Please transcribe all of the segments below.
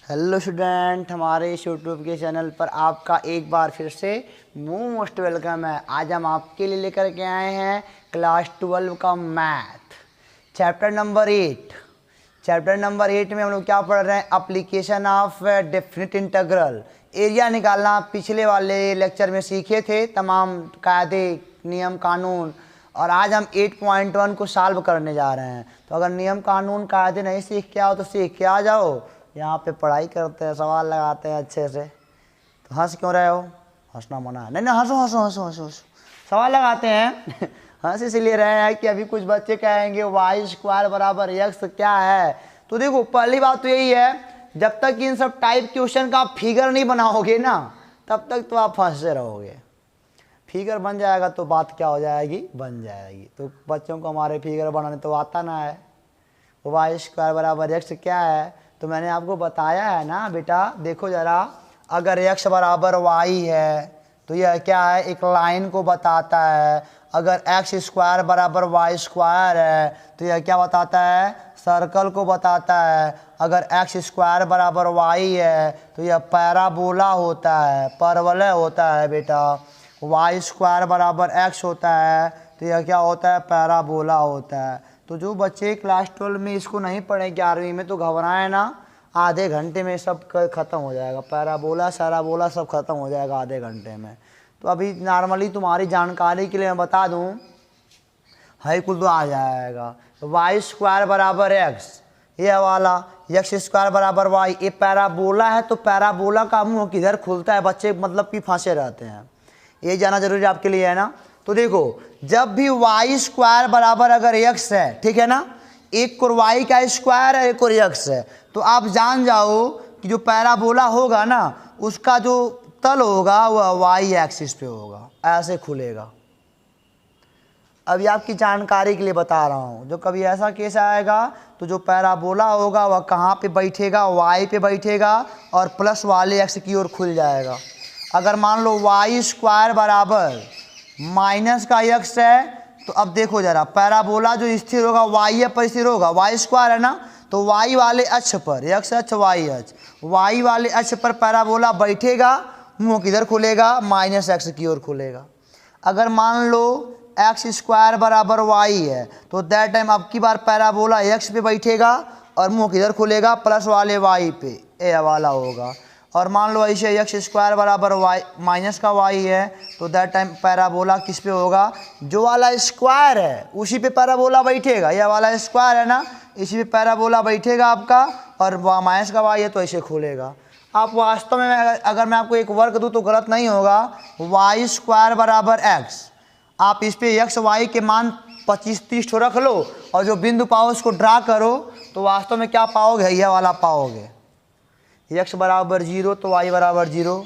Hello student, हमारे इस YouTube के चैनल पर आपका एक बार फिर से मोस्ट वेलकम है। आज हम आपके लिए लेकर के आए हैं क्लास 12 का math chapter number 8। Chapter number 8 में हम लोग क्या पढ़ रहे हैं? Application of definite integral, area निकालना। पिछले वाले लेक्चर में सीखे थे तमाम कायदे, नियम, कानून, और आज हम 8.1 को सॉल्व करने जा रहे हैं। तो अगर नियम, कानून, कायदे नहीं सीख के आओ तो सीख के आ जाओ। यहाँ पे पढ़ाई करते हैं, सवाल लगाते हैं अच्छे से। तो हंस क्यों रहे हो? हंसना मना है? नहीं, हंसो हंसो हंसो हंसो हंसो। सवाल लगाते हैं हंस इसलिए रहे हैं कि अभी कुछ बच्चे कहेंगे वाई स्क्वायर बराबर एक्स क्या है। तो देखो, पहली बात तो यही है, जब तक इन सब टाइप क्वेश्चन का आप फिगर नहीं बनाओगे ना, तब तक तो आप फंसते रहोगे। फिगर बन जाएगा तो बात क्या हो जाएगी? बन जाएगी। तो बच्चों को हमारे फिगर बनाने तो आता ना है। वाई स्क्वायर बराबर एक्स क्या है? तो मैंने आपको बताया है ना बेटा, देखो ज़रा, अगर x बराबर y है तो यह क्या है? एक लाइन को बताता है। अगर x स्क्वायर बराबर y स्क्वायर है तो यह क्या बताता है? सर्कल को बताता है। अगर x स्क्वायर बराबर y है तो यह पैराबोला होता है, परवलय होता है बेटा। y स्क्वायर बराबर x होता है तो यह क्या होता है? पैराबोला होता है। तो जो बच्चे क्लास 12 में इसको नहीं पढ़े 11वीं में, तो घबराएं ना, आधे घंटे में सब ख़त्म हो जाएगा। पैराबोला साराबोला सब ख़त्म हो जाएगा आधे घंटे में। तो अभी नॉर्मली तुम्हारी जानकारी के लिए मैं बता दूं, है कुल तो आ जाएगा। वाई स्क्वायर बराबर एक्स, ये वाला एक्स स्क्वायर बराबर वाई, ये पैराबोला है। तो पैराबोला का मुंह किधर खुलता है? बच्चे मतलब कि फंसे रहते हैं, ये जाना जरूरी आपके लिए है ना। तो देखो, जब भी वाई स्क्वायर बराबर अगर एक्स है, ठीक है ना, एक को वाई का स्क्वायर है, एक को एक्स है, तो आप जान जाओ कि जो पैराबोला होगा ना, उसका जो तल होगा वह वाई एक्सिस पे होगा, ऐसे खुलेगा। अभी आपकी जानकारी के लिए बता रहा हूँ, जो कभी ऐसा केस आएगा तो जो पैराबोला होगा वह कहाँ पे बैठेगा? वाई पे बैठेगा और प्लस वाले एक्स की ओर खुल जाएगा। अगर मान लो वाई स्क्वायर बराबर माइनस का एक्स है, तो अब देखो ज़रा, पैराबोला जो स्थिर होगा वाई पर स्थिर होगा, वाई स्क्वायर है ना, तो वाई वाले अक्ष पर, एक्स अक्ष वाई अक्ष, वाई वाले अक्ष पर पैराबोला बैठेगा, मुंह किधर खुलेगा? माइनस एक्स की ओर खुलेगा। अगर मान लो एक्स स्क्वायर बराबर वाई है तो दैट टाइम अब की बार पैराबोला एक्स पे बैठेगा और मुंह किधर खुलेगा? प्लस वाले वाई पे, ए वाला होगा। और मान लो ऐसे एक्स स्क्वायर बराबर वाई माइनस का वाई है तो दैट टाइम पैराबोला किस पे होगा? जो वाला स्क्वायर है उसी पे पैराबोला बैठेगा। यह वाला स्क्वायर है ना, इसी पे पैराबोला बैठेगा आपका, और माइनस का वाई है तो ऐसे खुलेगा। आप वास्तव में अगर मैं आपको एक वर्क दूँ तो गलत नहीं होगा। वाई स्क्वायर बराबर एक्स, आप इस पे एक्स वाई के मान 25-30 ठो रख लो और जो बिंदु पाओ उसको ड्रा करो, तो वास्तव में क्या पाओगे? यह वाला पाओगे। एक्स बराबर 0 तो वाई बराबर 0,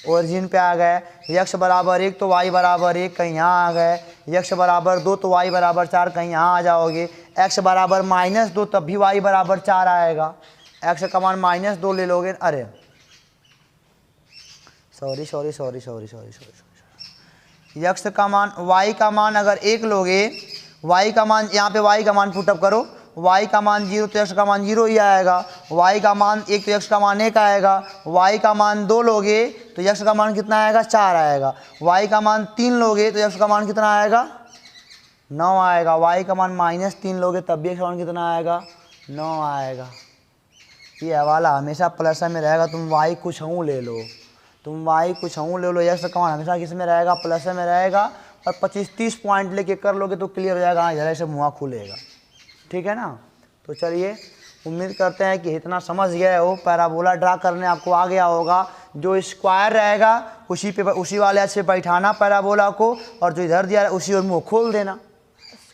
ओरिजिन पे आ गए। एक्स बराबर 1 तो वाई बराबर 1, कहीं यहाँ आ गए। एक्स बराबर 2 तो वाई बराबर 4, कहीं यहाँ आ जाओगे। एक्स बराबर -2 तब भी वाई बराबर 4 आएगा। एक्स का मान -2 ले लोगे, अरे सॉरी, एक्स का मान, वाई का मान अगर 1 लोगे, वाई का मान, यहाँ पे वाई का मान पुटअप करो, y का मान 0 तो x का मान 0 ही आएगा। y का मान 1 तो x का मान 1 आएगा। y का मान 2 लोगे तो x का मान कितना आएगा? 4 आएगा। y का मान 3 लोगे तो x का मान कितना आएगा? 9 आएगा। y का मान -3 लोगे तब भी x का मान कितना आएगा? 9 आएगा। ये हवाला हमेशा प्लस में रहेगा। तुम y कुछ हूँ ले लो, x का मान हमेशा किस में रहेगा? प्लस में रहेगा। और 25-30 पॉइंट लेके कर लोगे तो क्लियर हो जाएगा, जरा से मुँह खुलेगा। ठीक है ना। तो चलिए, उम्मीद करते हैं कि इतना समझ गए हो। पैराबोला ड्रा करने आपको आ गया होगा। जो स्क्वायर रहेगा उसी पे, उसी वाले से बैठाना पैराबोला को, और जो इधर दिया है उसी और मुंह खोल देना।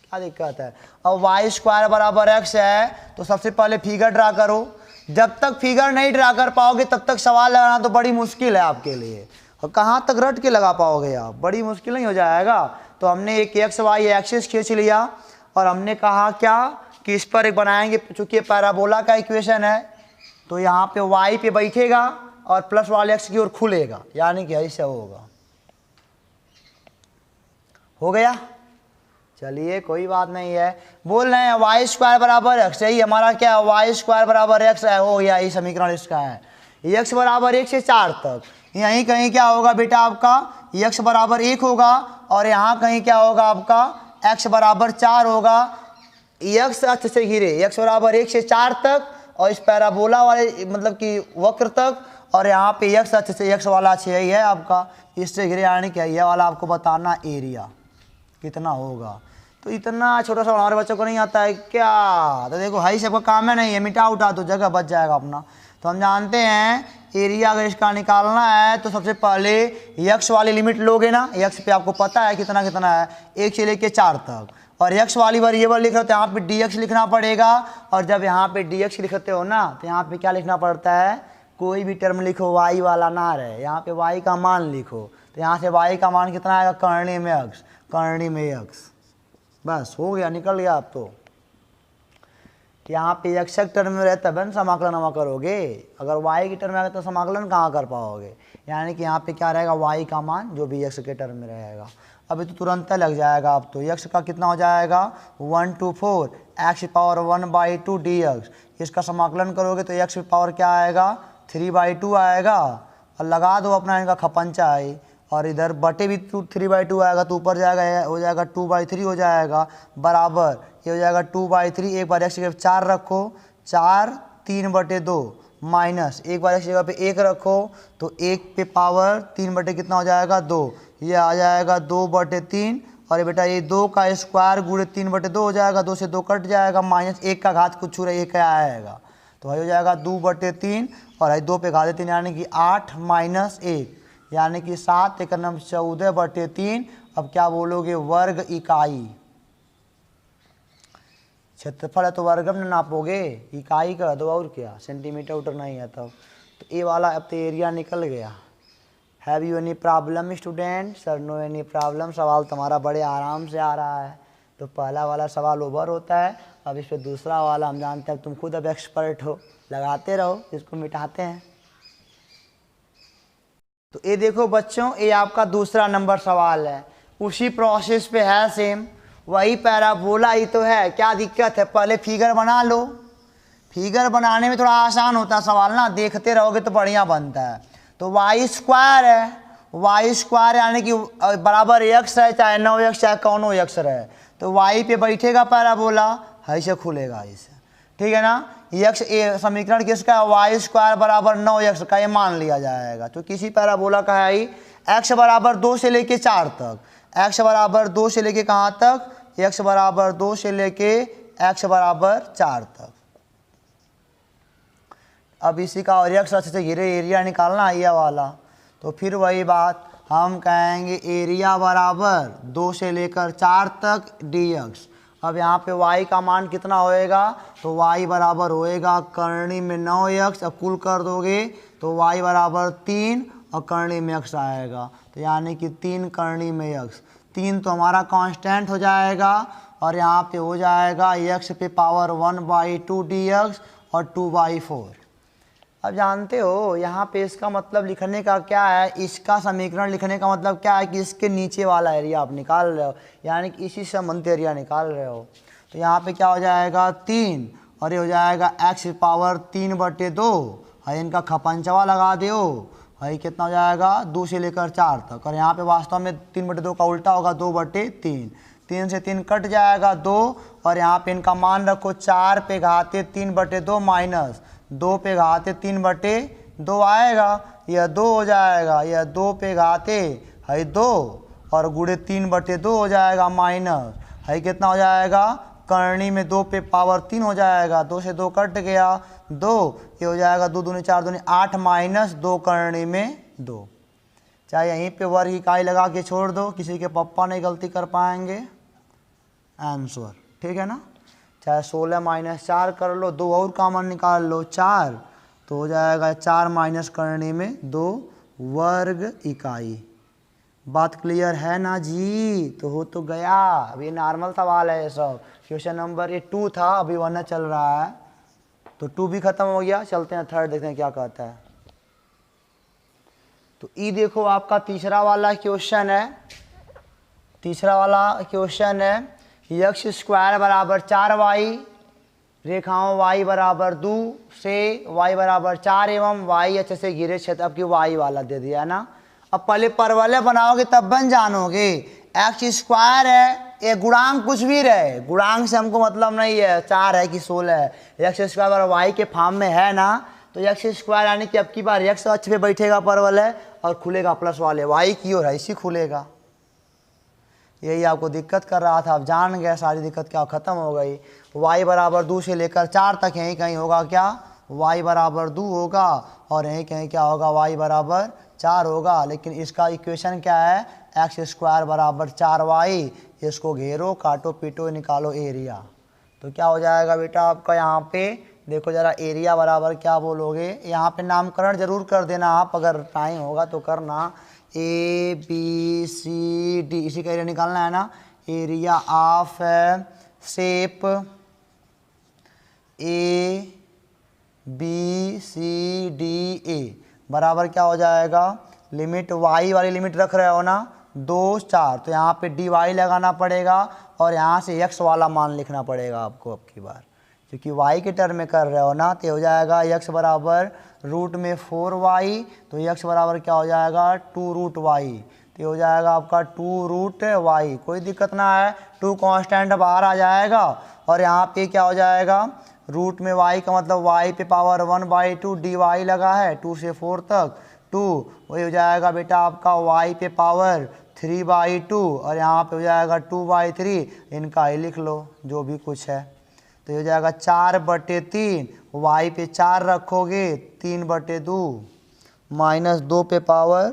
क्या दिक्कत है? अब वाई स्क्वायर बराबर एक्स है तो सबसे पहले फिगर ड्रा करो। जब तक फिगर नहीं ड्रा कर पाओगे तब तक सवाल लगाना तो बड़ी मुश्किल है आपके लिए। और कहाँ तक रट के लगा पाओगे आप? बड़ी मुश्किल नहीं हो जाएगा। तो हमने एक एक्स वाई एक्सिस खींच लिया और हमने कहा क्या कि इस पर एक बनाएंगे, चूंकि पैराबोला का इक्वेशन है तो यहाँ पे y पे बैठेगा और प्लस वाले x की ओर खुलेगा, यानी कि ऐसे होगा। हो गया? चलिए कोई बात नहीं है। बोल रहे हैं वाई स्क्वायर बराबर एक्स, यही हमारा क्या है, वाई स्क्वायर बराबर एक्स है, हो गया, यही समीकरण इसका है। एक्स बराबर 1 से 4 तक, यहीं कहीं क्या होगा बेटा आपका एक्स बराबर 1 होगा, और यहाँ कहीं क्या होगा आपका एक्स बराबर 4 होगा। एक्स अक्ष से घिरे एक्स बराबर 1 से 4 तक, और इस पैराबोला वाले मतलब कि वक्र तक, और यहाँ पे एक्स अक्ष से एक्स वाला अक्ष यही है आपका, इससे घिरे यानी क्या ये वाला आपको बताना एरिया कितना होगा। तो इतना छोटा सा हमारे बच्चों को नहीं आता है क्या, तो देखो हाई सबका काम है नहीं है, मिटा उठा तो जगह बच जाएगा अपना। तो हम जानते हैं एरिया अगर इसका निकालना है तो सबसे पहले एक्स वाली लिमिट लोगे ना, एक्स पे आपको पता है कितना कितना है, 1 से लेके 4 तक, और एक्स वाली वेरिएबल लिख रहे हो तो यहाँ पे dx लिखना पड़ेगा, और जब यहाँ पे dx लिखते हो ना तो यहाँ पे क्या लिखना पड़ता है, कोई भी टर्म लिखो y वाला ना रहे, यहाँ पे y का मान लिखो, तो यहाँ से y का मान कितना आएगा, करणी में x, करणी में x, बस हो गया, निकल गया आप। तो यहाँ पे x टर्म में रहता है समाकलन हम करोगे, अगर y की टर्म में आएगा तो समाकलन कहाँ कर पाओगे, यानी कि यहाँ पे क्या रहेगा y का मान जो भी x के टर्म में रहेगा। अभी तो तुरंत लग जाएगा, अब तो x का कितना हो जाएगा 1 to 4 x पावर 1/2 dx, इसका समाकलन करोगे तो x पावर क्या आएगा 3/2 आएगा, और लगा दो अपना इनका खपंचा है, और इधर बटे भी 3/2 आएगा तो ऊपर जाएगा हो जाएगा 2/3 हो जाएगा, बराबर ये हो जाएगा 2/3, एक बार x की जगह 4 रखो, 4 3/2 माइनस एक बार x जगह पे 1 रखो तो 1 पे पावर 3 बटे कितना हो जाएगा 2, ये आ जाएगा 2/3, और ये बेटा ये 2 का स्क्वायर गुणे 3/2 हो जाएगा, 2 से 2 कट जाएगा, माइनस 1 का घात कुछ छू रही है क्या आएगा, तो वही हो जाएगा 2/3, और ये 2 पे घात 3 यानी कि 8 माइनस 1 यानी कि 7 एक नम 14/3। अब क्या बोलोगे वर्ग इकाई, क्षेत्रफल है तो वर्गम में नापोगे, इकाई कर दो और क्या, सेंटीमीटर उटर नहीं है तब। तो ये वाला अब तो एरिया निकल गया। Have you any problem student, sir no any problem, सवाल तुम्हारा बड़े आराम से आ रहा है। तो पहला वाला सवाल ओवर होता है, अब इस पर दूसरा वाला हम जानते हैं, तुम खुद अब एक्सपर्ट हो, लगाते रहो, इसको मिटाते हैं। तो ये देखो बच्चों, ये आपका दूसरा नंबर सवाल है, उसी प्रोसेस पे है सेम, वही पैराबोला ही तो है, क्या दिक्कत है, पहले फिगर बना लो, फिगर बनाने में थोड़ा आसान होता है सवाल ना, देखते रहोगे तो बढ़िया बनता है। तो वाई स्क्वायर है, वाई स्क्वायर यानी कि बराबर एक्स है, चाहे 9x चाहे कौनो एक्स रहे, तो वाई पे बैठेगा पैराबोला, ऐसे खुलेगा ऐसे, ठीक है ना। एक्स ए समीकरण किसका है, वाई स्क्वायर बराबर 9x का, ये मान लिया जाएगा। तो किसी पैराबोला का है ही x बराबर 2 से लेके 4 तक, x बराबर 2 से लेके कहाँ तक, x बराबर 2 से लेके x बराबर 4 तक। अब इसी का और x अक्ष से घिरे एरिया निकालना है ये वाला, तो फिर वही बात हम कहेंगे एरिया बराबर 2 से लेकर 4 तक dx। अब यहाँ पे y का मान कितना होएगा, तो y बराबर होएगा करणी में 9x, अब कुल कर दोगे तो y बराबर 3 और करणी में x आएगा, तो यानी कि 3 करणी में x, 3 तो हमारा कांस्टेंट हो जाएगा, और यहाँ पे हो जाएगा x पे पावर 1/2 dx और 2/4। अब जानते हो यहाँ पे इसका मतलब लिखने का क्या है, इसका समीकरण लिखने का मतलब क्या है कि इसके नीचे वाला एरिया आप निकाल रहे हो, यानी कि इसी संबंधित एरिया निकाल रहे हो। तो यहाँ पे क्या हो जाएगा 3, और ये हो जाएगा x पावर 3/2, है इनका खपंचवा लगा दो, है कितना हो जाएगा 2 से लेकर 4 तक, और यहाँ पे वास्तव में 3/2 का उल्टा होगा 2/3, 3 से 3 कट जाएगा 2, और यहाँ पे इनका मान रखो 4 पे घाते 3/2 माइनस 2 पे घाते 3/2 आएगा, यह 2 हो जाएगा, यह 2 पे घाते है 2 और गुणे 3/2 हो जाएगा, माइनस है कितना हो जाएगा करणी में 2 पे पावर 3 हो जाएगा, 2 से 2 कट गया 2, ये हो जाएगा 2 दूनी 4 दूनी 8 माइनस 2 करणी में 2। चाहे यहीं पे वर्ग इकाई लगा के छोड़ दो, किसी के पप्पा नहीं गलती कर पाएंगे, आंसर ठीक है ना। चाहे 16 माइनस 4 कर लो, 2 और कॉमन निकाल लो 4, तो हो जाएगा 4 माइनस करने में 2 वर्ग इकाई। बात क्लियर है ना जी, तो हो तो गया। अभी नॉर्मल सवाल है ये सब, क्वेश्चन नंबर ये 2 था, अभी 1 चल रहा है, तो 2 भी खत्म हो गया, चलते हैं थर्ड देखते हैं क्या कहता है। तो ये देखो आपका तीसरा वाला क्वेश्चन है, तीसरा वाला क्वेश्चन है यक्स स्क्वायर बराबर 4y, रेखाओं y बराबर 2 से y बराबर 4 एवं y अच्छे से घिरे क्षेत्र, अब की y वाला दे दिया है ना। अब पहले परवलय बनाओगे तब बन जानोगे। एक्स स्क्वायर है, ये गुणांक कुछ भी रहे, गुणांक से हमको मतलब नहीं है 4 है कि 16 है, एक्स स्क्वायर बराबर y के फॉर्म में है ना, तो एक्स स्क्वायर यानी कि अब की बार एक्स अक्ष पे बैठेगा परवलय और खुलेगा प्लस वाले y की ओर ऐसी खुलेगा। यही आपको दिक्कत कर रहा था, आप जान गए, सारी दिक्कत क्या खत्म हो गई। y बराबर 2 से लेकर 4 तक यहीं कहीं होगा क्या, y बराबर 2 होगा और यहीं कहीं क्या होगा, y बराबर 4 होगा। लेकिन इसका इक्वेशन क्या है, एक्स स्क्वायर बराबर 4y, इसको घेरो काटो पीटो निकालो एरिया, तो क्या हो जाएगा बेटा आपका यहाँ पे देखो जरा, एरिया बराबर क्या बोलोगे, यहाँ पे नामकरण जरूर कर देना आप, अगर टाइम होगा तो करना। ए बी सी डी, इसी का एरिया निकालना है ना, area of shape A B C D A बराबर क्या हो जाएगा, लिमिट y वाली लिमिट रख रहे हो ना 2 4, तो यहाँ पे dy लगाना पड़ेगा और यहाँ से x वाला मान लिखना पड़ेगा आपको अब की बार, क्योंकि y के टर्म में कर रहे हो ना, तो हो जाएगा x बराबर रूट में 4y, तो x बराबर क्या हो जाएगा 2 रूट y, तो हो जाएगा आपका 2 रूट y, कोई दिक्कत ना है, 2 कांस्टेंट बाहर आ जाएगा और यहाँ पे क्या हो जाएगा, रूट में y का मतलब y पे पावर 1/2 dy लगा है 2 से 4 तक 2, वही हो जाएगा बेटा आपका y पे पावर 3/2 और यहाँ पे हो जाएगा 2/3, इनका ही लिख लो जो भी कुछ है, तो हो जाएगा 4/3, y पे 4 रखोगे 3/2 माइनस 2 पे पावर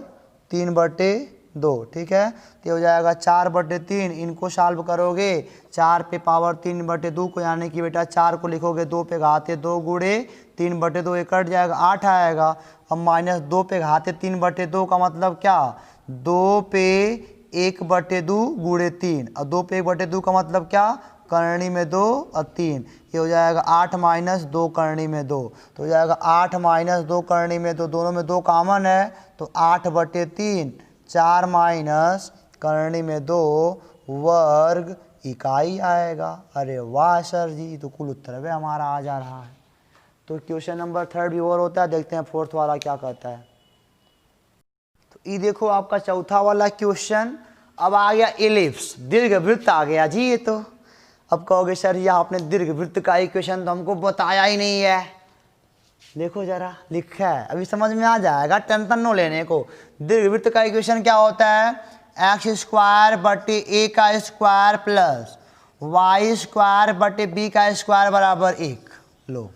3/2, ठीक है, तो हो जाएगा 4/3, इनको सॉल्व करोगे 4 पे पावर 3/2 को, यानी कि बेटा 4 को लिखोगे 2 पे घाते 2 गुणे 3/2, ये कट जाएगा 8 आएगा। अब माइनस 2 पे घाते 3/2 का मतलब क्या, 2 पे 1/2 गुणे 3, और 2 पे 1/2 का मतलब क्या, करनी में 2 और 3, ये हो जाएगा 8 माइनस 2 करनी में 2, तो हो जाएगा 8 माइनस 2 करनी में 2, दोनों में 2 कॉमन है तो 8/3, 4 माइनस करनी में 2 वर्ग इकाई आएगा। अरे वाह सर जी, तो कुल उत्तर भी हमारा आ जा रहा है। तो क्वेश्चन नंबर 3 भी और होता है, देखते हैं 4th वाला क्या कहता है। तो ये देखो आपका 4था वाला क्वेश्चन, अब आ गया एलिप्स, दीर्घवृत्त आ गया जी। ये तो अब कहोगे सर ये आपने दीर्घवृत्त का इक्वेशन तो हमको बताया ही नहीं है, देखो जरा लिखा है, अभी समझ में आ जाएगा, टेंशन नो लेने को। दीर्घवृत्त का इक्वेशन क्या होता है, एक्स स्क्वायर बटे ए का स्क्वायर प्लस वाई स्क्वायर बटे बी का स्क्वायर बराबर 1, लो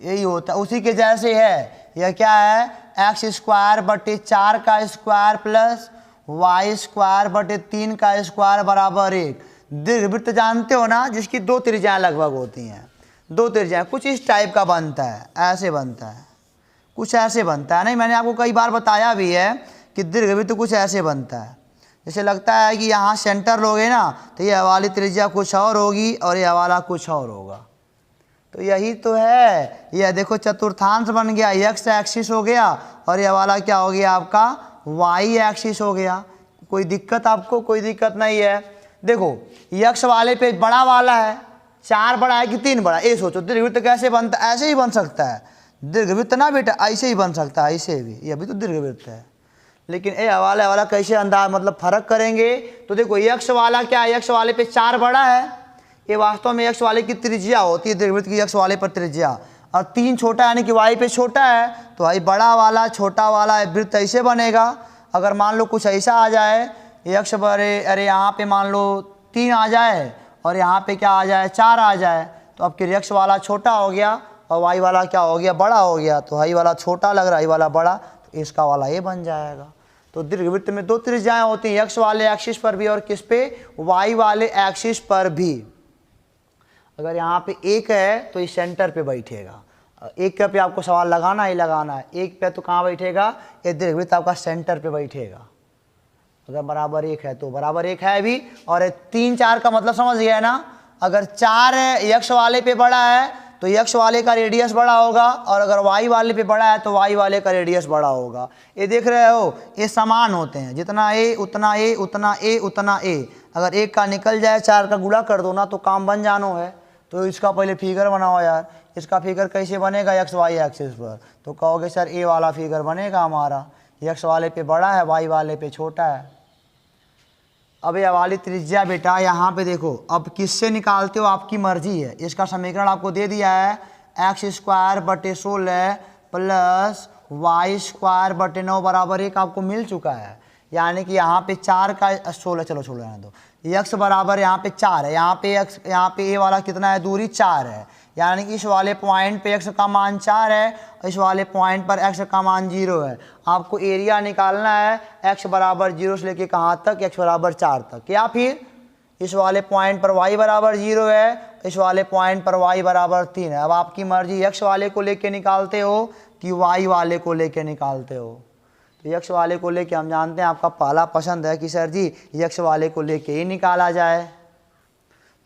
यही होता है, उसी के जैसे है। यह क्या है, एक्स स्क्वायर बटे 4 का स्क्वायर प्लस वाई स्क्वायर बटे 3 का स्क्वायर बराबर 1। दीर्घवृत्त जानते हो ना, जिसकी 2 त्रिज्याएं लगभग होती हैं, 2 त्रिज्याएं, कुछ इस टाइप का बनता है, ऐसे बनता है, कुछ ऐसे बनता है, नहीं मैंने आपको कई बार बताया भी है कि दीर्घवृत्त कुछ ऐसे बनता है। जैसे लगता है कि यहाँ सेंटर लोगे ना तो ये वाली त्रिज्या कुछ और होगी और ये वाला कुछ और होगा, तो यही तो है। यह देखो चतुर्थांश बन गया, एक्स एक्सिस हो गया और यह वाला क्या हो गया आपका वाई एक्सिस हो गया। कोई दिक्कत आपको, कोई दिक्कत नहीं है। देखो यक्ष वाले पे बड़ा वाला है, 4 बड़ा है कि 3 बड़ा, ये सोचो दीर्घवृत्त कैसे बनता है, ऐसे ही बन सकता है दीर्घवृत्त ना बेटा, ऐसे ही बन सकता है, ऐसे भी, ये भी तो दीर्घवृत्त है। लेकिन ए वाला कैसे अंदाज मतलब फर्क करेंगे, तो देखो यक्ष वाला क्या है, यक्ष वाले पे 4 बड़ा है, ये वास्तव में यक्ष वाले की त्रिज्या होती है दीर्घवृत्त की, यक्ष वाले पर त्रिज्या, और 3 छोटा यानी कि वाई पे छोटा है, तो भाई बड़ा वाला छोटा वाला वृत्त ऐसे बनेगा। अगर मान लो कुछ ऐसा आ जाए, यक्ष बड़े, अरे यहाँ पे मान लो 3 आ जाए और यहाँ पे क्या आ जाए 4 आ जाए, तो अब कि यक्ष वाला छोटा हो गया और वाई वाला क्या हो गया बड़ा हो गया, तो हाई वाला छोटा लग रहा है, हाई वाला बड़ा, तो इसका वाला ये बन जाएगा। तो दीर्घवृत्त में 2 त्रिज्याएं होती हैं, यक्ष वाले एक्सिस पर भी और किस पे, वाई वाले एक्सिस पर भी। अगर यहाँ पे 1 है तो इस सेंटर पे बैठेगा, 1 पे आपको सवाल लगाना ही लगाना है, 1 पे तो कहाँ बैठेगा, ये दीर्घवृत्त आपका सेंटर पे बैठेगा। अगर बराबर 1 है तो बराबर 1 है भी, और 3 4 का मतलब समझ गया ना, अगर 4 यक्ष वाले पे बड़ा है तो x वाले का रेडियस बड़ा होगा, और अगर y वाले पे बड़ा है तो y वाले का रेडियस बड़ा होगा। ये देख रहे हो, ये समान होते हैं, जितना a उतना a उतना a उतना a। अगर एक का निकल जाए, 4 का गुणा कर दो ना तो काम बन जानो है। तो इसका पहले फिगर बनाओ यार। इसका फिगर कैसे बनेगा, एक्स वाई एक्सिस पर। तो कहोगे सर ए वाला फिगर बनेगा हमारा, एक्स वाले पे बड़ा है, वाई वाले पे छोटा है। अब ये वाली त्रिज्या बेटा यहाँ पे देखो, अब किससे निकालते हो आपकी मर्जी है। इसका समीकरण आपको दे दिया है, एक्स स्क्वायर बटे 16 प्लस वाई स्क्वायर बटे 9 बराबर 1 आपको मिल चुका है। यानी कि यहाँ पे 4 का 16, चलो छोड़ो रहने दो, एक्स बराबर यहाँ पे 4 है, यहाँ पे ए वाला कितना है, दूरी 4 है। यानी कि इस वाले पॉइंट पे एक्स का मान 4 है, इस वाले पॉइंट पर एक्स का मान 0 है। आपको एरिया निकालना है एक्स बराबर 0 से लेके कहाँ तक, एक्स बराबर 4 तक। या फिर इस वाले पॉइंट पर y बराबर 0 है, इस वाले पॉइंट पर y बराबर 3 है। अब आपकी मर्जी, x वाले को लेके निकालते हो कि y वाले को लेके निकालते हो। तो x वाले को लेके हम जानते हैं आपका पहला पसंद है कि सर जी x वाले को लेके ही निकाला जाए।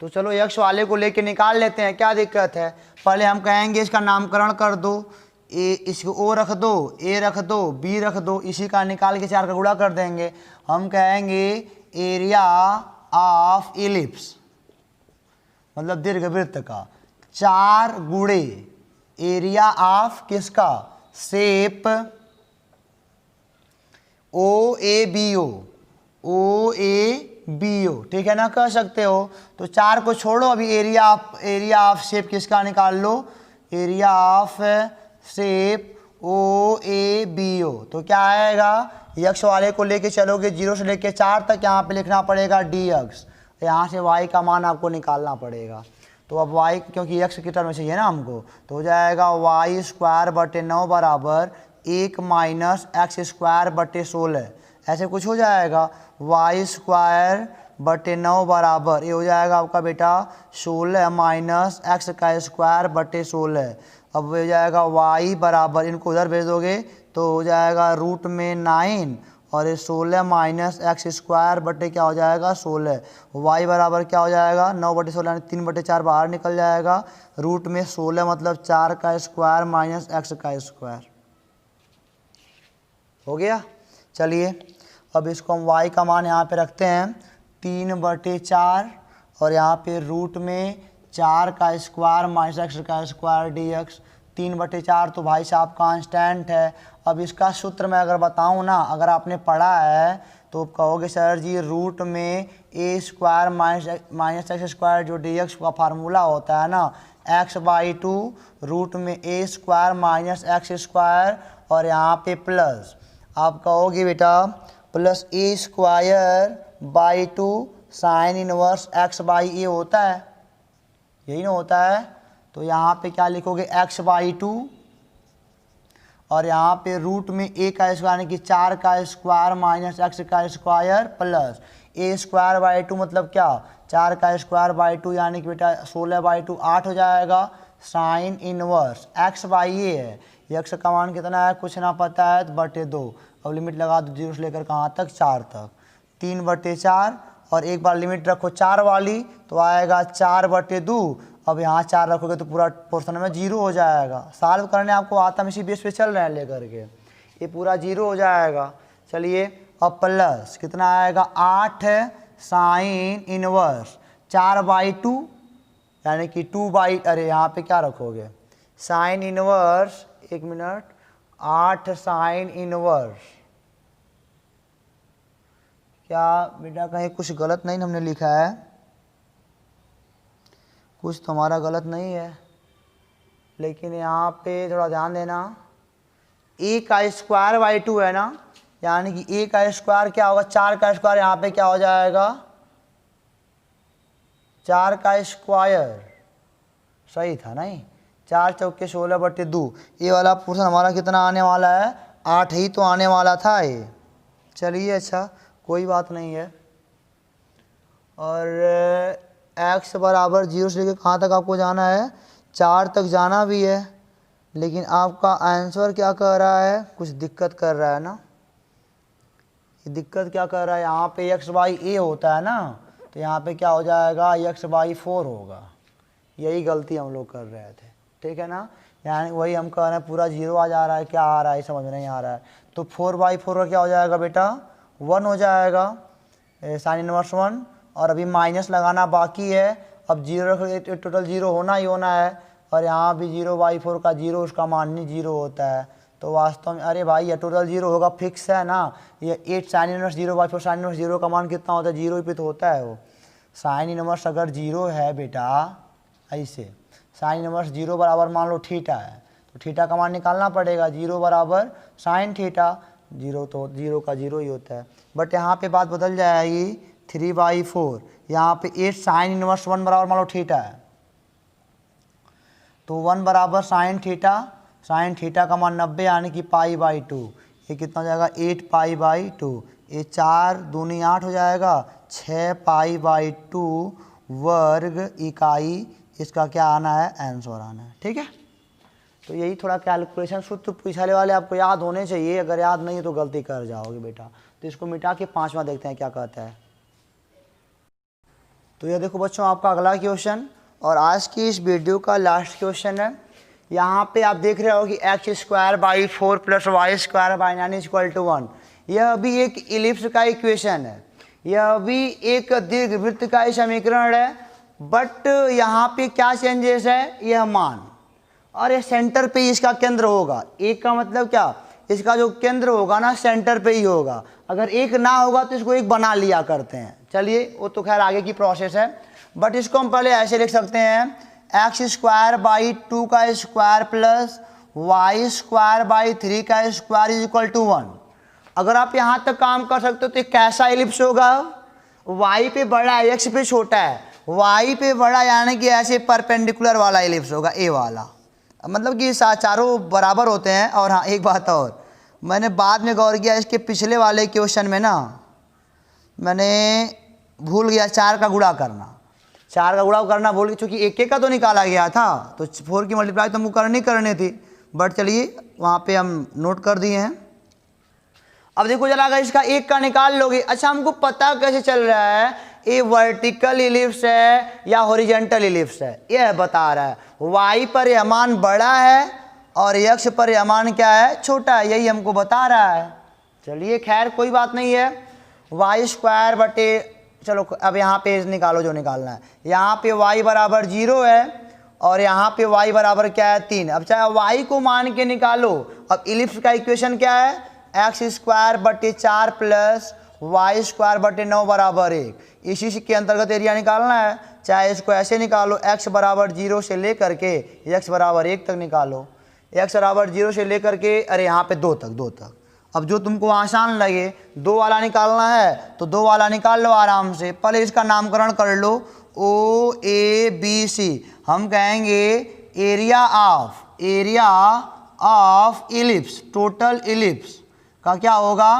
तो चलो x वाले को लेके निकाल लेते हैं, क्या दिक्कत है। पहले हम कहेंगे इसका नामकरण कर दो, ए इसको ओ रख दो, ए रख दो, बी रख दो, इसी का निकाल के 4 का गुणा कर देंगे। हम कहेंगे एरिया ऑफ इलिप्स, मतलब दीर्घवृत्त का, 4 गुणे एरिया ऑफ किसका, shape O A B O, ठीक है ना, कह सकते हो। तो 4 को छोड़ो, अभी एरिया ऑफ शेप किसका निकाल लो, area of shape O A B O. तो क्या आएगा, यक्स वाले को लेके चलोगे 0 से लेके 4 तक, यहाँ पे लिखना पड़ेगा डी एक्स, यहाँ से y का मान आपको निकालना पड़ेगा। तो अब y, क्योंकि x की टर्म में चाहिए ना हमको, तो हो जाएगा वाई स्क्वायर बटे 9 बराबर 1 माइनस एक्स स्क्वायर बटे 16, ऐसे कुछ हो जाएगा। वाई स्क्वायर बटे 9 बराबर, ये हो जाएगा आपका बेटा 16 माइनस एक्स का स्क्वायर बटे 16। अब हो जाएगा y बराबर, इनको उधर भेज दोगे तो हो जाएगा रूट में 9, और ये 16 माइनस एक्स स्क्वायर बटे क्या हो जाएगा 16। y बराबर क्या हो जाएगा 9 बटे 16, यानी 3 बटे 4 बाहर निकल जाएगा। रूट में 16 मतलब 4 का स्क्वायर माइनस एक्स का स्क्वायर, हो गया। चलिए अब इसको हम y का मान यहाँ पे रखते हैं 3 बटे 4, और यहाँ पे रूट में 4 का स्क्वायर माइनस एक्स का स्क्वायर डी एक्स। 3 बटे 4 तो भाई साहब कांस्टेंट है। अब इसका सूत्र मैं अगर बताऊँ ना, अगर आपने पढ़ा है तो कहोगे सर जी रूट में ए स्क्वायर माइनस एक्स स्क्वायर जो डी एक्स का फार्मूला होता है ना, x/2 रूट में ए स्क्वायर माइनस एक्स स्क्वायर, और यहाँ पे प्लस, आप कहोगे बेटा plus A square by 2 sine inverse x/a होता है, यही ना होता है। तो यहाँ पे क्या लिखोगे x/2, और यहाँ पे रूट में a का स्क्वायर यानी कि 4 का स्क्वायर माइनस एक्स का square plus a square by 2 मतलब क्या, 4 का स्क्वायर बाई 2 यानी कि बेटा 16/2 8 हो जाएगा। साइन इनवर्स x/a है, x का मान कितना है कुछ ना पता है, बटे 2। अब लिमिट लगा दो 0 से लेकर कहाँ तक, 4 तक। 3 बटे 4, और एक बार लिमिट रखो 4 वाली तो आएगा 4 बटे 2। अब यहाँ 4 रखोगे तो पूरा पोर्शन में 0 हो जाएगा। सॉल्व करने आपको आता, हम इसी बेस पे चल रहे हैं लेकर के, ये पूरा 0 हो जाएगा। चलिए अब प्लस कितना आएगा 8 साइन इनवर्स 4/2 यानी कि 2 अरे यहाँ पे क्या रखोगे sine inverse, 1 minute, 8 sine inverse, क्या बेटा कहीं कुछ गलत नहीं हमने लिखा है, कुछ तो हमारा गलत नहीं है, लेकिन यहाँ पे थोड़ा ध्यान देना। ए का स्क्वायर बाई 2 है ना, यानी कि ए का स्क्वायर क्या होगा, 4 का स्क्वायर, यहाँ पे क्या हो जाएगा 4 का स्क्वायर, सही था नहीं, 4 चौके 16/2। ये वाला पोर्शन हमारा कितना आने वाला है, 8 ही तो आने वाला था ये। चलिए अच्छा कोई बात नहीं है। और x बराबर 0 से लेकर कहाँ तक आपको जाना है, 4 तक जाना भी है, लेकिन आपका आंसर क्या कर रहा है, कुछ दिक्कत कर रहा है ना। ये दिक्कत क्या कर रहा है, यहाँ पे x/a होता है ना, तो यहाँ पे क्या हो जाएगा x/4 होगा। यही गलती हम लोग कर रहे थे। ठीक है ना। यानी वही हम कह रहे हैं पूरा 0 आ जा रहा है, क्या आ रहा है समझ में नहीं आ रहा है। तो 4/4 का क्या हो जाएगा बेटा 1 हो जाएगा साइन इनवर्स 1, और अभी माइनस लगाना बाकी है। अब 0 रख टोटल 0 होना ही होना है, और यहाँ भी 0/4 का 0 उसका मान नहीं 0 होता है। तो वास्तव में अरे भाई ये टोटल 0 होगा, फिक्स है ना। ये 8 साइन इनवर्स 0/4 साइन इनवर्स 0 का मान कितना होता है 0 ही पे तो होता है वो। साइन इनवर्स अगर 0 है बेटा ऐसे, साइन इनवर्स 0 बराबर मान लो थीटा है, तो थीटा का मान निकालना पड़ेगा 0 बराबर साइन थीटा, 0 तो 0 का 0 ही होता है। बट यहाँ पे बात बदल जाएगी 3/4, यहाँ पे 8 साइन इनवर्स 1 बराबर मान लो थीटा है, तो 1 बराबर साइन थीटा का मान 90 यानी कि π/2। ये कितना हो जाएगा 8 π/2, ये 4 दूनी 8 हो जाएगा, 6 π/2 वर्ग इकाई इसका क्या आना है आंसर आना है। ठीक है, तो यही थोड़ा कैलकुलेशन सूत्र पिछले वाले आपको याद होने चाहिए, अगर याद नहीं है तो गलती कर जाओगे बेटा। तो इसको मिटा के 5वां देखते हैं क्या कहता है। तो ये देखो बच्चों आपका अगला क्वेश्चन और आज की इस वीडियो का लास्ट क्वेश्चन है। यहाँ पे आप देख रहे हो कि x²/4 + y² = 1। यह भी एक इलिप्स का इक्वेशन है, यह भी एक दीर्घवृत्त का समीकरण है, बट यहाँ पे क्या चेंजेस है, यह मान और ये सेंटर पे ही इसका केंद्र होगा। एक का मतलब क्या, इसका जो केंद्र होगा ना सेंटर पे ही होगा, अगर एक ना होगा तो इसको एक बना लिया करते हैं। चलिए वो तो खैर आगे की प्रोसेस है, बट इसको हम पहले ऐसे लिख सकते हैं x²/2 का स्क्वायर प्लस y²/3 का स्क्वायर = 1। अगर आप यहाँ तक काम कर सकते हो तो कैसा इलिप्स होगा, y पे बड़ा है x पे छोटा है, y पे बड़ा यानी कि ऐसे परपेंडिकुलर वाला इलिप्स होगा, ए वाला, मतलब कि चारों बराबर होते हैं। और हाँ एक बात और मैंने बाद में गौर किया, इसके पिछले वाले क्वेश्चन में ना मैंने भूल गया 4 का गुणा करना, 4 का गुणा करना भूल गया, क्योंकि एक का तो निकाला गया था, तो 4 की मल्टीप्लाई तो हमको करनी थी, बट चलिए वहाँ पे हम नोट कर दिए हैं। अब देखो जरा अगर इसका एक का निकाल लोगे, अच्छा हमको पता कैसे चल रहा है ये वर्टिकल इलिप्स है या हॉरिजॉन्टल इलिप्स है, यह बता रहा है। y पर यह मान बड़ा है और x पर यह मान क्या है छोटा है, यही हमको बता रहा है। चलिए खैर कोई बात नहीं है, y² चलो अब यहाँ पे निकालो जो निकालना है। यहाँ पे y बराबर 0 है और यहाँ पे y बराबर क्या है 3। अब चाहे y को मान के निकालो, अब इलिप्स का इक्वेशन क्या है x²/4 प्लस y²/9 बराबर 1। इसी के अंतर्गत एरिया निकालना है, चाहे इसको ऐसे निकालो x बराबर 0 से लेकर के x बराबर 1 तक निकालो, x बराबर 0 से लेकर के अरे यहाँ पे 2 तक। अब जो तुमको आसान लगे 2 वाला निकालना है तो 2 वाला निकाल लो आराम से। पहले इसका नामकरण कर लो OABC, हम कहेंगे area of ellipse, total ellipse का क्या होगा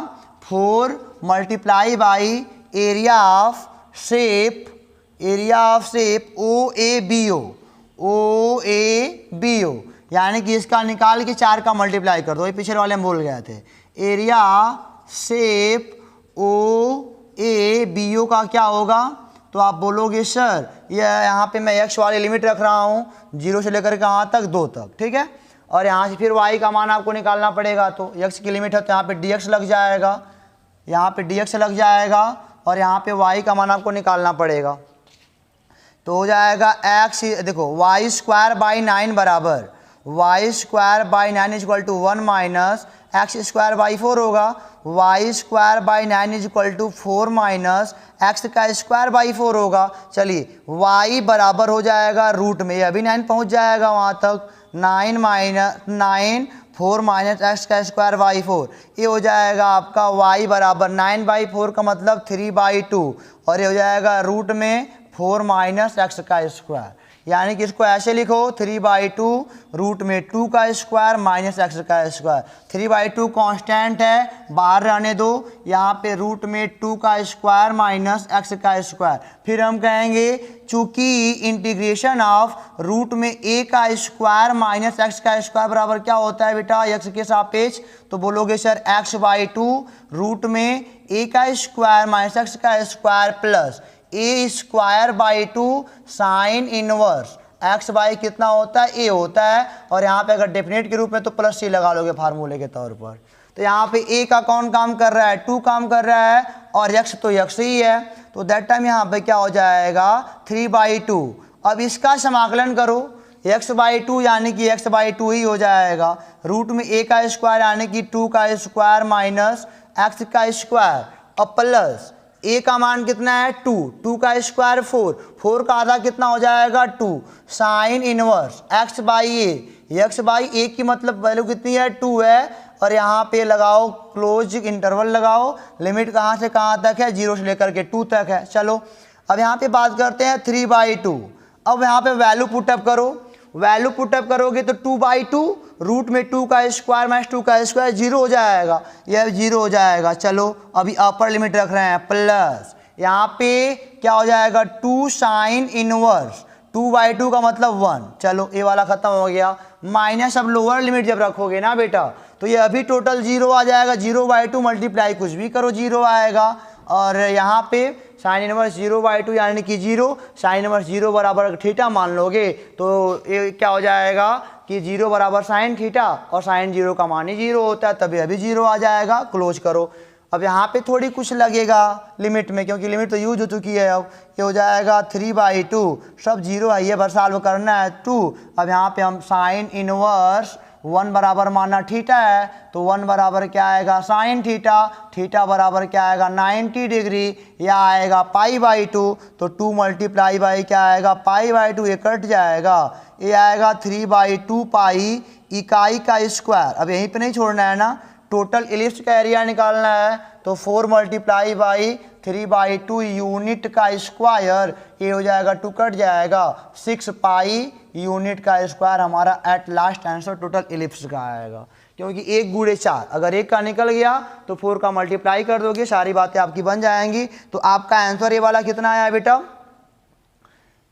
4 multiply by area of shape OABO, यानी कि इसका निकाल के 4 का मल्टीप्लाई कर दो, ये पिछले वाले हम भूल गए थे। एरिया शेप OABO का क्या होगा, तो आप बोलोगे सर ये यहाँ पे मैं x वाली लिमिट रख रहा हूँ 0 से लेकर के यहाँ तक 2 तक, ठीक है, और यहाँ से फिर y का मान आपको निकालना पड़ेगा, तो x की लिमिट है तो यहाँ पे dx लग जाएगा, यहाँ पे dx लग जाएगा और यहाँ पे y का मान आपको निकालना पड़ेगा। तो हो जाएगा x, देखो y²/9 बराबर y²/9 = 1 माइनस x²/4 होगा, y²/9 = 4 माइनस x²/4 होगा। चलिए y बराबर हो जाएगा रूट में, ये अभी 9 पहुँच जाएगा वहाँ तक, 9 4 माइनस x²/4, ये हो जाएगा आपका y बराबर 9/4 का मतलब 3/2, और ये हो जाएगा रूट में 4 माइनस x², यानी कि इसको ऐसे लिखो 3/2 रूट में 2 का स्क्वायर माइनस x²। 3/2 कांस्टेंट है, बाहर रहने दो, यहाँ पे रूट में 2 का स्क्वायर माइनस x²। फिर हम कहेंगे चूंकि इंटीग्रेशन ऑफ रूट में a का स्क्वायर माइनस x² बराबर क्या होता है बेटा x के सापेक्ष, तो बोलोगे सर x/2 रूट में a का square minus x² plus a²/2 sine inverse x by कितना होता है, ए होता है। और यहाँ पे अगर डेफिनेट के रूप में तो प्लस सी लगा लोगे फार्मूले के तौर पर। तो यहाँ पे ए का कौन काम कर रहा है, 2 काम कर रहा है, और एक्स तो एक्स ही है, तो दैट टाइम यहाँ पे क्या हो जाएगा 3/2। अब इसका समाकलन करो, x/2 यानी कि x/2 ही हो जाएगा। रूट में a का स्क्वायर यानी कि 2 का स्क्वायर माइनस x का स्क्वायर, और प्लस a का मान कितना है 2, 2 का स्क्वायर 4, 4 का आधा कितना हो जाएगा 2, साइन इनवर्स x/a की मतलब वैल्यू कितनी है 2 है। और यहाँ पे लगाओ क्लोज इंटरवल लगाओ, लिमिट कहाँ से कहाँ तक है, 0 से लेकर के 2 तक है। चलो अब यहाँ पे बात करते हैं 3/2। अब यहाँ पे वैल्यू पुटअप करो, वैल्यू पुटअप करोगे तो 2/2 रूट में 2 का स्क्वायर माइनस 2 का स्क्वायर 0 हो जाएगा, यह 0 हो जाएगा। चलो अभी अपर लिमिट रख रहे हैं, प्लस यहाँ पे क्या हो जाएगा 2 साइन इनवर्स, 2/2 का मतलब 1। चलो ये वाला खत्म हो गया, माइनस अब लोअर लिमिट जब रखोगे ना बेटा तो ये अभी टोटल 0 आ जाएगा, 0/2 मल्टीप्लाई कुछ भी करो 0 आएगा। और यहाँ पे साइन इनवर्स 0/2 यानी कि 0, साइन इनवर्स 0 बराबर थीटा मान लोगे तो ये क्या हो जाएगा कि 0 बराबर साइन थीटा, और साइन 0 का मान ही 0 होता है, तभी अभी 0 आ जाएगा। क्लोज करो। अब यहाँ पे थोड़ी कुछ लगेगा लिमिट में, क्योंकि लिमिट तो यूज हो चुकी है। अब ये हो जाएगा 3/2, सब 0 है, ये बस सॉल्व करना है 2। अब यहाँ पे हम साइन इनवर्स 1 बराबर माना थीटा है, तो 1 बराबर क्या आएगा साइन थीटा, थीटा बराबर क्या आएगा 90 डिग्री, या आएगा π/2, तो 2 मल्टीप्लाई बाई क्या आएगा π/2, ये कट जाएगा, ये आएगा 3/2 पाई इकाई का स्क्वायर। अब यहीं पे नहीं छोड़ना है ना, टोटल इलिप्स का एरिया निकालना है, तो 4 मल्टीप्लाई बाई 3/2 यूनिट का स्क्वायर, ये हो जाएगा 2 कट जाएगा 6 पाई यूनिट का स्क्वायर, हमारा at last answer total ellipse का आएगा। क्योंकि 1 गुणे 4, अगर 1 का निकल गया तो 4 का मल्टीप्लाई कर दोगे, सारी बातें आपकी बन जाएंगी। तो आपका आंसर ये वाला कितना आया बेटा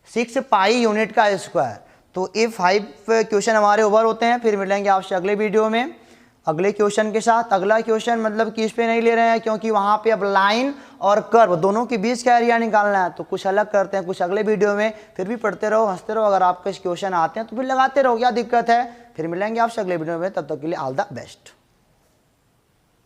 6 पाई यूनिट का स्क्वायर। तो ये 5 क्वेश्चन हमारे ओवर होते हैं, फिर मिलेंगे आपसे अगले वीडियो में अगले क्वेश्चन के साथ। अगला क्वेश्चन मतलब कि इस पे नहीं ले रहे हैं, क्योंकि वहाँ पे अब लाइन और कर्व दोनों के बीच का एरिया निकालना है, तो कुछ अलग करते हैं, कुछ अगले वीडियो में। फिर भी पढ़ते रहो, हंसते रहो, अगर आपके क्वेश्चन आते हैं तो फिर लगाते रहो, क्या दिक्कत है। फिर मिलेंगे आपसे अगले वीडियो में, तब तक के लिए ऑल द बेस्ट।